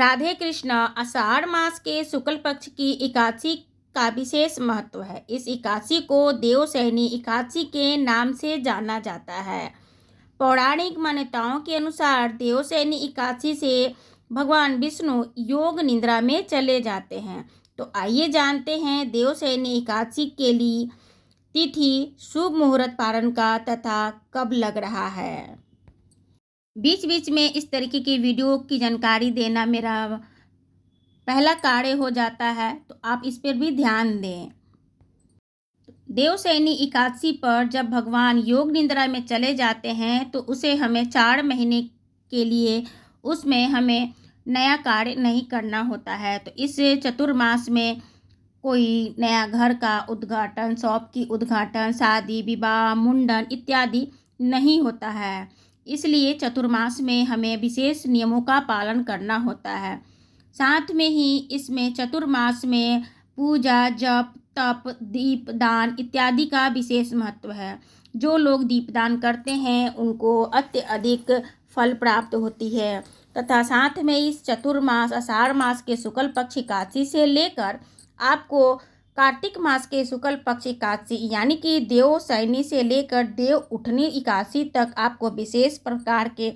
राधे कृष्ण। आषाढ़ मास के शुक्ल पक्ष की एकादशी का विशेष महत्व है। इस एकादशी को देवशयनी एकादशी के नाम से जाना जाता है। पौराणिक मान्यताओं के अनुसार देवशयनी एकादशी से भगवान विष्णु योग निद्रा में चले जाते हैं। तो आइए जानते हैं देवशयनी एकादशी के लिए तिथि, शुभ मुहूर्त पारण का तथा कब लग रहा है। बीच बीच में इस तरीके की वीडियो की जानकारी देना मेरा पहला कार्य हो जाता है, तो आप इस पर भी ध्यान दें। देवशयनी एकादशी पर जब भगवान योग निद्रा में चले जाते हैं तो उसे हमें 4 महीने के लिए उसमें हमें नया कार्य नहीं करना होता है। तो इस चतुर्मास में कोई नया घर का उद्घाटन, शॉप की उद्घाटन, शादी, विवाह, मुंडन इत्यादि नहीं होता है। इसलिए चतुर्मास में हमें विशेष नियमों का पालन करना होता है। साथ में ही इसमें चतुर्मास में पूजा, जप, तप, दीप दान इत्यादि का विशेष महत्व है। जो लोग दीपदान करते हैं उनको अत्यधिक फल प्राप्त होती है। तथा साथ में इस चतुर्मास आषाढ़ मास के शुक्ल पक्ष एकादशी से लेकर आपको कार्तिक मास के शुक्ल पक्ष एकादशी यानी कि देवशयनी से लेकर देव उठनी एकादशी तक आपको विशेष प्रकार के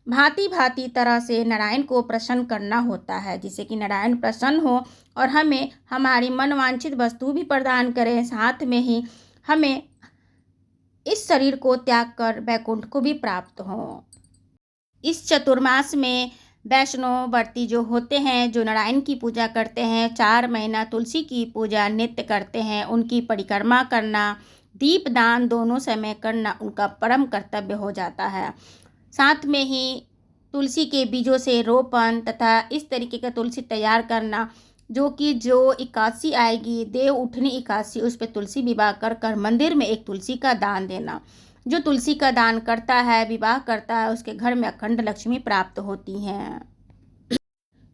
भांति भांति तरह से नारायण को प्रसन्न करना होता है, जिससे कि नारायण प्रसन्न हो और हमें हमारी मनवांछित वस्तु भी प्रदान करें। साथ में ही हमें इस शरीर को त्याग कर वैकुंठ को भी प्राप्त हो। इस चतुर्मास में वैष्णव व्रती जो होते हैं, जो नारायण की पूजा करते हैं, 4 महीना तुलसी की पूजा नित्य करते हैं, उनकी परिक्रमा करना, दीपदान दोनों समय करना उनका परम कर्तव्य हो जाता है। साथ में ही तुलसी के बीजों से रोपण तथा इस तरीके का तुलसी तैयार करना, जो एकादशी आएगी देव उठनी एकादशी, उस पर तुलसी विवाह कर मंदिर में एक तुलसी का दान देना। जो तुलसी का दान करता है, विवाह करता है, उसके घर में अखंड लक्ष्मी प्राप्त होती हैं।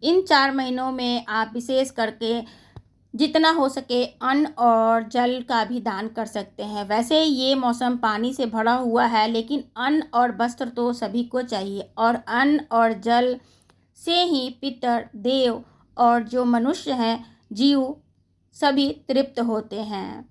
इन 4 महीनों में आप विशेष करके जितना हो सके अन्न और जल का भी दान कर सकते हैं। वैसे ये मौसम पानी से भरा हुआ है, लेकिन अन्न और वस्त्र तो सभी को चाहिए और अन्न और जल से ही पितर, देव और जो मनुष्य हैं, जीव सभी तृप्त होते हैं।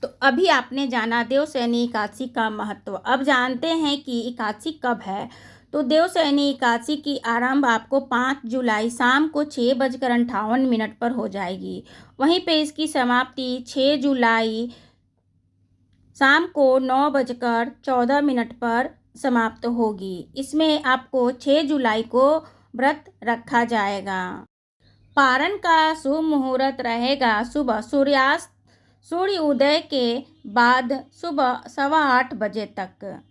तो अभी आपने जाना देवशयनी एकादशी का महत्व। अब जानते हैं कि एकादशी कब है। तो देवशयनी एकादशी की आरंभ आपको 5 जुलाई शाम को 6:58 पर हो जाएगी। वहीं पे इसकी समाप्ति 6 जुलाई शाम को 9:14 पर समाप्त होगी। इसमें आपको 6 जुलाई को व्रत रखा जाएगा। पारण का शुभ मुहूर्त रहेगा सुबह सूर्य उदय के बाद सुबह 8:15 बजे तक।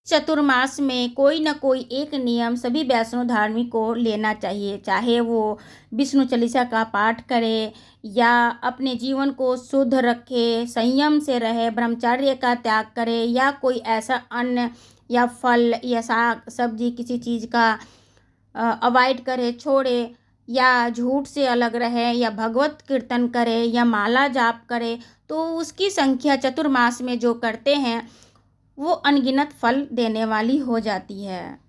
चतुर्मास में कोई न कोई एक नियम सभी वैष्णव धार्मिक को लेना चाहिए, चाहे वो विष्णु चालीसा का पाठ करे या अपने जीवन को शुद्ध रखे, संयम से रहे, ब्रह्मचर्य का त्याग करे या कोई ऐसा अन्न या फल या साग सब्जी किसी चीज़ का अवॉइड करे, छोड़े, या झूठ से अलग रहे या भगवत कीर्तन करे या माला जाप करे, तो उसकी संख्या चतुर्मास में जो करते हैं वो अनगिनत फल देने वाली हो जाती है।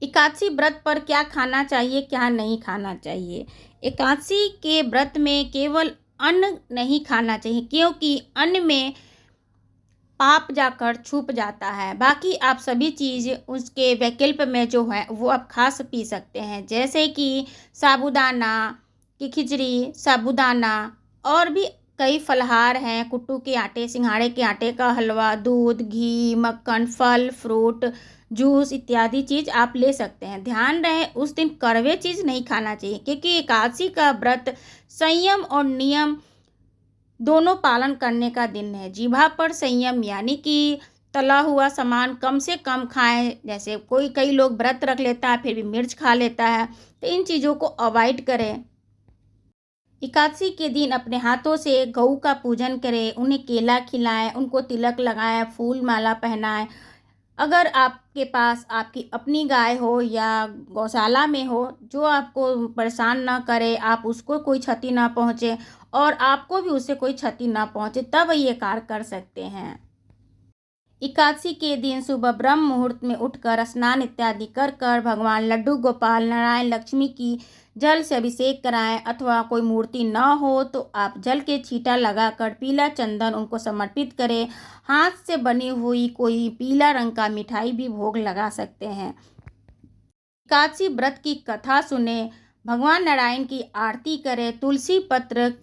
एकादशी व्रत पर क्या खाना चाहिए, क्या नहीं खाना चाहिए। एकादशी के व्रत में केवल अन्न नहीं खाना चाहिए, क्योंकि अन्न में पाप जाकर छुप जाता है। बाकी आप सभी चीज़ उसके वैकल्प में जो है वो आप खा पी सकते हैं, जैसे कि साबूदाना की खिचड़ी, साबूदाना और भी कई फलहार हैं, कुट्टू के आटे, सिंघाड़े के आटे का हलवा, दूध, घी, मक्खन, फल, फ्रूट, जूस इत्यादि चीज़ आप ले सकते हैं। ध्यान रहे उस दिन कड़वे चीज़ नहीं खाना चाहिए, क्योंकि एकादशी का व्रत संयम और नियम दोनों पालन करने का दिन है। जीभा पर संयम यानी कि तला हुआ सामान कम से कम खाएं। जैसे कई लोग व्रत रख लेता है फिर भी मिर्च खा लेता है, तो इन चीज़ों को अवॉइड करें। एकादशी के दिन अपने हाथों से गऊ का पूजन करें, उन्हें केला खिलाएं, उनको तिलक लगाएं, फूल माला पहनाएं। अगर आपके पास आपकी अपनी गाय हो या गौशाला में हो जो आपको परेशान ना करे, आप उसको कोई क्षति ना पहुँचे और आपको भी उससे कोई क्षति ना पहुँचे, तब ये कार्य कर सकते हैं। एकादशी के दिन सुबह ब्रह्म मुहूर्त में उठकर स्नान इत्यादि कर कर भगवान लड्डू गोपाल नारायण लक्ष्मी की जल से अभिषेक कराएं, अथवा कोई मूर्ति न हो तो आप जल के छींटा लगाकर पीला चंदन उनको समर्पित करें। हाथ से बनी हुई कोई पीला रंग का मिठाई भी भोग लगा सकते हैं। एकादशी व्रत की कथा सुने, भगवान नारायण की आरती करें, तुलसी पत्र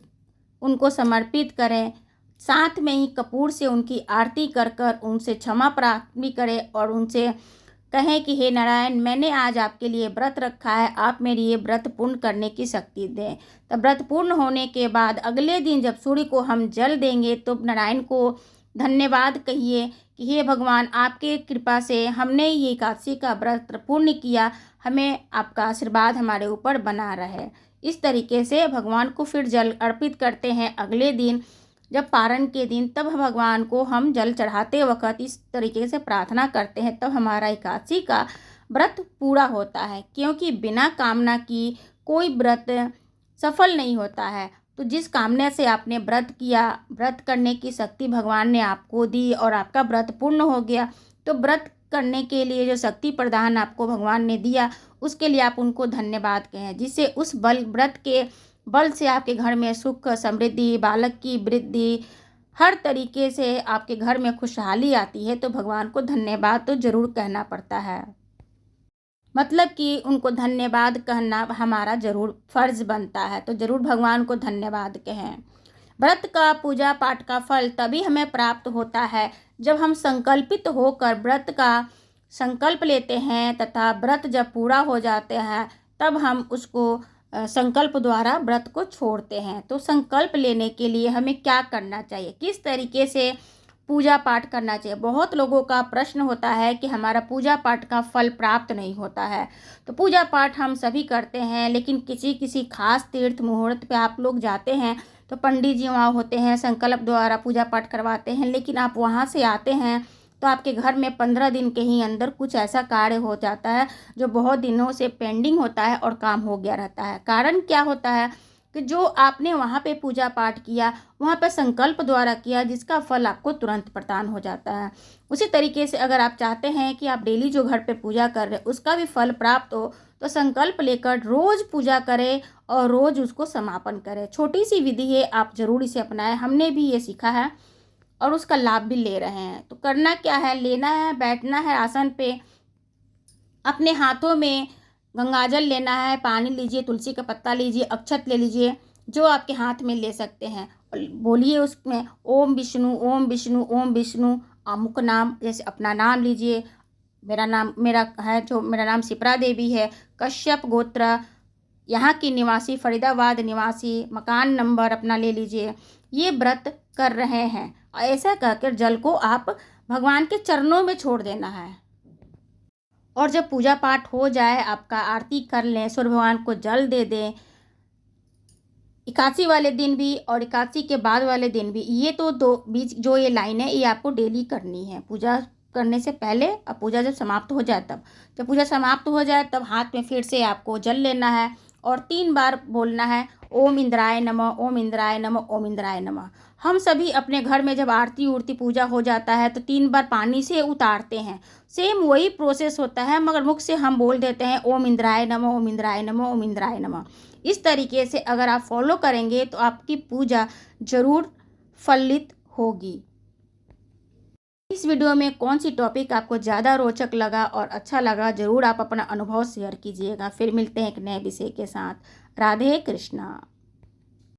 उनको समर्पित करें, साथ में ही कपूर से उनकी आरती कर कर उनसे क्षमा प्रार्थना करें और उनसे कहें कि हे नारायण, मैंने आज आपके लिए व्रत रखा है, आप मेरी ये व्रत पूर्ण करने की शक्ति दें। तब व्रत पूर्ण होने के बाद अगले दिन जब सूर्य को हम जल देंगे तो नारायण को धन्यवाद कहिए कि हे भगवान, आपके कृपा से हमने ये एकादशी का व्रत पूर्ण किया, हमें आपका आशीर्वाद हमारे ऊपर बना रहे। इस तरीके से भगवान को फिर जल अर्पित करते हैं। अगले दिन जब पारण के दिन तब भगवान को हम जल चढ़ाते वक्त इस तरीके से प्रार्थना करते हैं, तब हमारा एकादशी का व्रत पूरा होता है। क्योंकि बिना कामना की कोई व्रत सफल नहीं होता है। तो जिस कामना से आपने व्रत किया, व्रत करने की शक्ति भगवान ने आपको दी और आपका व्रत पूर्ण हो गया, तो व्रत करने के लिए जो शक्ति प्रदान आपको भगवान ने दिया, उसके लिए आप उनको धन्यवाद कहें, जिससे उस व्रत के बल से आपके घर में सुख समृद्धि, बालक की वृद्धि, हर तरीके से आपके घर में खुशहाली आती है। तो भगवान को धन्यवाद तो ज़रूर कहना पड़ता है, मतलब कि उनको धन्यवाद कहना हमारा ज़रूर फर्ज बनता है। तो ज़रूर भगवान को धन्यवाद कहें। व्रत का पूजा पाठ का फल तभी हमें प्राप्त होता है जब हम संकल्पित होकर व्रत का संकल्प लेते हैं, तथा व्रत जब पूरा हो जाते हैं तब हम उसको संकल्प द्वारा व्रत को छोड़ते हैं। तो संकल्प लेने के लिए हमें क्या करना चाहिए, किस तरीके से पूजा पाठ करना चाहिए। बहुत लोगों का प्रश्न होता है कि हमारा पूजा पाठ का फल प्राप्त नहीं होता है। तो पूजा पाठ हम सभी करते हैं, लेकिन किसी किसी खास तीर्थ मुहूर्त पे आप लोग जाते हैं तो पंडित जी वहाँ होते हैं, संकल्प द्वारा पूजा पाठ करवाते हैं, लेकिन आप वहाँ से आते हैं तो आपके घर में 15 दिन के ही अंदर कुछ ऐसा कार्य हो जाता है जो बहुत दिनों से पेंडिंग होता है और काम हो गया रहता है। कारण क्या होता है कि जो आपने वहाँ पे पूजा पाठ किया, वहाँ पे संकल्प द्वारा किया, जिसका फल आपको तुरंत प्रदान हो जाता है। उसी तरीके से अगर आप चाहते हैं कि आप डेली जो घर पे पूजा कर रहे हैं उसका भी फल प्राप्त हो, तो संकल्प लेकर रोज़ पूजा करें और रोज़ उसको समापन करें। छोटी सी विधि है, आप ज़रूर इसे अपनाएं। हमने भी ये सीखा है और उसका लाभ भी ले रहे हैं। तो करना क्या है, लेना है, बैठना है आसन पे, अपने हाथों में गंगाजल लेना है, पानी लीजिए, तुलसी का पत्ता लीजिए, अक्षत ले लीजिए, जो आपके हाथ में ले सकते हैं, और बोलिए उसमें ओम विष्णु ओम विष्णु ओम विष्णु। अमुक नाम, जैसे अपना नाम लीजिए। मेरा नाम शिप्रा देवी है, कश्यप गोत्र, यहाँ की निवासी, फरीदाबाद निवासी, मकान नंबर अपना ले लीजिए। ये व्रत कर रहे हैं, ऐसा कहकर जल को आप भगवान के चरणों में छोड़ देना है। और जब पूजा पाठ हो जाए, आपका आरती कर लें, सूर्य भगवान को जल दे दें। एकादशी वाले दिन भी और एकादशी के बाद वाले दिन भी, ये तो दो बीच जो ये लाइन है ये आपको डेली करनी है, पूजा करने से पहले। और पूजा जब समाप्त हो जाए तब, जब पूजा समाप्त हो जाए तब हाथ में फिर से आपको जल लेना है और 3 बार बोलना है ओम इंद्राय नमः, ओम इंद्राय नमः, ओम इंद्राय नमः। हम सभी अपने घर में जब आरती उरती पूजा हो जाता है तो 3 बार पानी से उतारते हैं। सेम वही प्रोसेस होता है, मगर मुख से हम बोल देते हैं ओम इंद्राय नमः, ओम इंद्राय नमः, ओम इंद्राय नमः। इस तरीके से अगर आप फॉलो करेंगे तो आपकी पूजा जरूर फलित होगी। इस वीडियो में कौन सी टॉपिक आपको ज़्यादा रोचक लगा और अच्छा लगा, ज़रूर आप अपना अनुभव शेयर कीजिएगा। फिर मिलते हैं एक नए विषय के साथ। राधे कृष्णा।